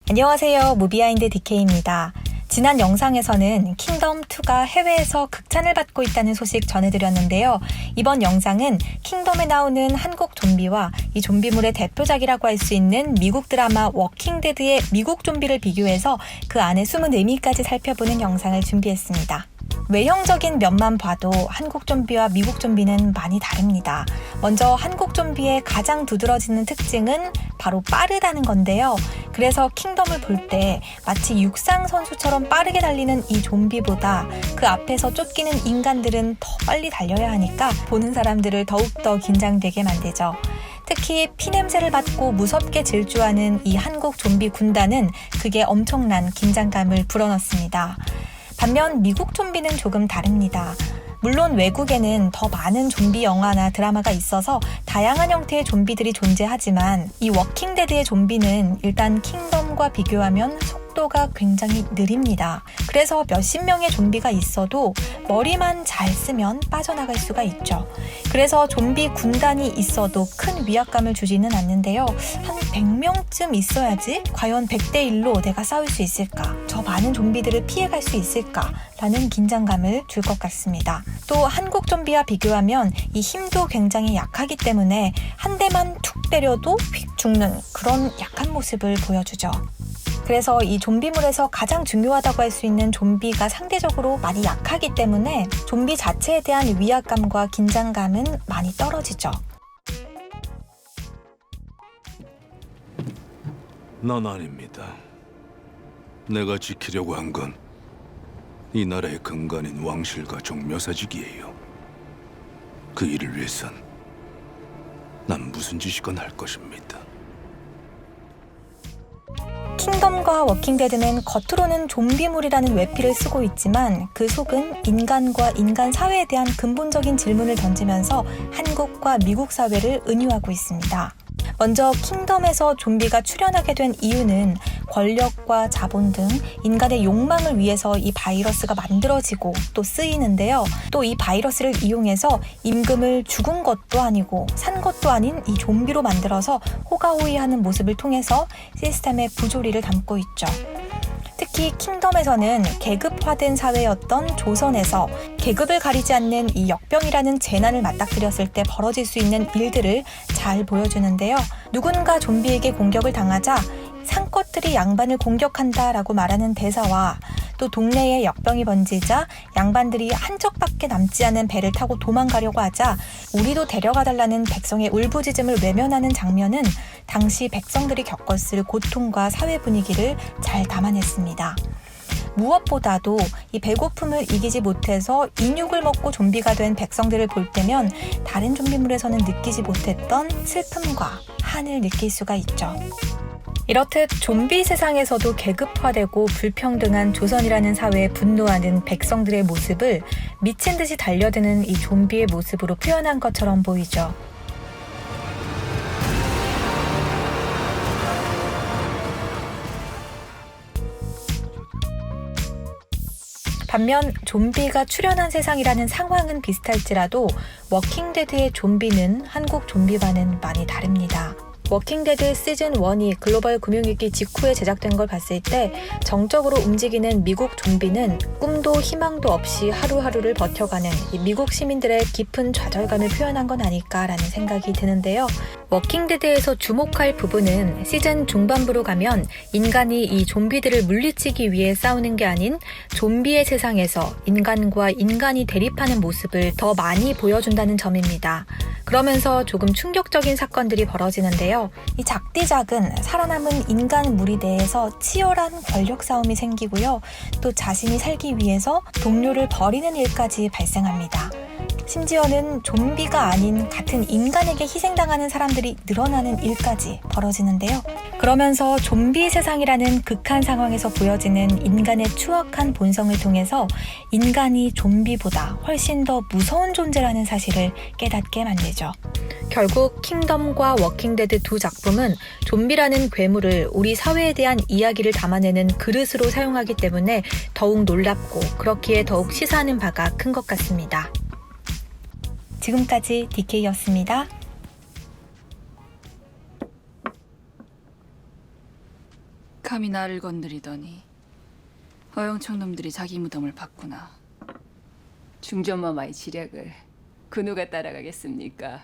안녕하세요. 무비하인드 DK입니다. 지난 영상에서는 킹덤2가 해외에서 극찬을 받고 있다는 소식 전해드렸는데요. 이번 영상은 킹덤에 나오는 한국 좀비와 이 좀비물의 대표작이라고 할 수 있는 미국 드라마 워킹데드의 미국 좀비를 비교해서 그 안에 숨은 의미까지 살펴보는 영상을 준비했습니다. 외형적인 면만 봐도 한국 좀비와 미국 좀비는 많이 다릅니다. 먼저 한국 좀비의 가장 두드러지는 특징은 바로 빠르다는 건데요. 그래서 킹덤을 볼 때 마치 육상 선수처럼 빠르게 달리는 이 좀비보다 그 앞에서 쫓기는 인간들은 더 빨리 달려야 하니까 보는 사람들을 더욱더 긴장되게 만들죠. 특히 피냄새를 맡고 무섭게 질주하는 이 한국 좀비 군단은 그게 엄청난 긴장감을 불어넣습니다. 반면 미국 좀비는 조금 다릅니다. 물론 외국에는 더 많은 좀비 영화나 드라마가 있어서 다양한 형태의 좀비들이 존재하지만 이 워킹데드의 좀비는 일단 킹덤과 비교하면 속도가 굉장히 느립니다. 그래서 몇십 명의 좀비가 있어도 머리만 잘 쓰면 빠져나갈 수가 있죠. 그래서 좀비 군단이 있어도 큰 위압감을 주지는 않는데요. 한 100명쯤 있어야지 과연 100대 1로 내가 싸울 수 있을까? 저 많은 좀비들을 피해갈 수 있을까? 라는 긴장감을 줄 것 같습니다. 또 한국 좀비와 비교하면 이 힘도 굉장히 약하기 때문에 한 대만 툭 때려도 휙 죽는 그런 약한 모습을 보여주죠. 그래서 이 좀비물에서 가장 중요하다고 할 수 있는 좀비가 상대적으로 많이 약하기 때문에 좀비 자체에 대한 위압감과 긴장감은 많이 떨어지죠. 난 아닙니다. 내가 지키려고 한 건 이 나라의 근간인 왕실과 종묘사직이에요. 그 일을 위해선 난 무슨 짓이건 할 것입니다. 킹덤과 워킹데드는 겉으로는 좀비물이라는 외피를 쓰고 있지만 그 속은 인간과 인간 사회에 대한 근본적인 질문을 던지면서 한국과 미국 사회를 은유하고 있습니다. 먼저 킹덤에서 좀비가 출현하게 된 이유는 권력과 자본 등 인간의 욕망을 위해서 이 바이러스가 만들어지고 또 쓰이는데요. 또 이 바이러스를 이용해서 임금을 죽은 것도 아니고 산 것도 아닌 이 좀비로 만들어서 호가호위하는 모습을 통해서 시스템의 부조리를 담고 있죠. 특히 킹덤에서는 계급화된 사회였던 조선에서 계급을 가리지 않는 이 역병이라는 재난을 맞닥뜨렸을 때 벌어질 수 있는 일들을 잘 보여주는데요. 누군가 좀비에게 공격을 당하자 상껏들이 양반을 공격한다라고 말하는 대사와 또 동네에 역병이 번지자 양반들이 한 척밖에 남지 않은 배를 타고 도망가려고 하자 우리도 데려가달라는 백성의 울부짖음을 외면하는 장면은 당시 백성들이 겪었을 고통과 사회 분위기를 잘 담아냈습니다. 무엇보다도 이 배고픔을 이기지 못해서 인육을 먹고 좀비가 된 백성들을 볼 때면 다른 좀비물에서는 느끼지 못했던 슬픔과 한을 느낄 수가 있죠. 이렇듯 좀비 세상에서도 계급화되고 불평등한 조선이라는 사회에 분노하는 백성들의 모습을 미친 듯이 달려드는 이 좀비의 모습으로 표현한 것처럼 보이죠. 반면 좀비가 출현한 세상이라는 상황은 비슷할지라도 워킹데드의 좀비는 한국 좀비와는 많이 다릅니다. 워킹데드 시즌 1이 글로벌 금융위기 직후에 제작된 걸 봤을 때 정적으로 움직이는 미국 좀비는 꿈도 희망도 없이 하루하루를 버텨가는 이 미국 시민들의 깊은 좌절감을 표현한 건 아닐까라는 생각이 드는데요. 워킹데드에서 주목할 부분은 시즌 중반부로 가면 인간이 이 좀비들을 물리치기 위해 싸우는 게 아닌 좀비의 세상에서 인간과 인간이 대립하는 모습을 더 많이 보여준다는 점입니다. 그러면서 조금 충격적인 사건들이 벌어지는데요. 이 작디작은 살아남은 인간 무리 내에서 치열한 권력 싸움이 생기고요. 또 자신이 살기 위해서 동료를 버리는 일까지 발생합니다. 심지어는 좀비가 아닌 같은 인간에게 희생당하는 사람들이 늘어나는 일까지 벌어지는데요. 그러면서 좀비 세상이라는 극한 상황에서 보여지는 인간의 추악한 본성을 통해서 인간이 좀비보다 훨씬 더 무서운 존재라는 사실을 깨닫게 만들죠. 결국 킹덤과 워킹데드 두 작품은 좀비라는 괴물을 우리 사회에 대한 이야기를 담아내는 그릇으로 사용하기 때문에 더욱 놀랍고 그렇기에 더욱 시사하는 바가 큰 것 같습니다. 지금까지 DK였습니다. 감히 나를 건드리더니 어영청 놈들이 자기 무덤을 봤구나. 중전마마의 지략을 그 누가 따라가겠습니까?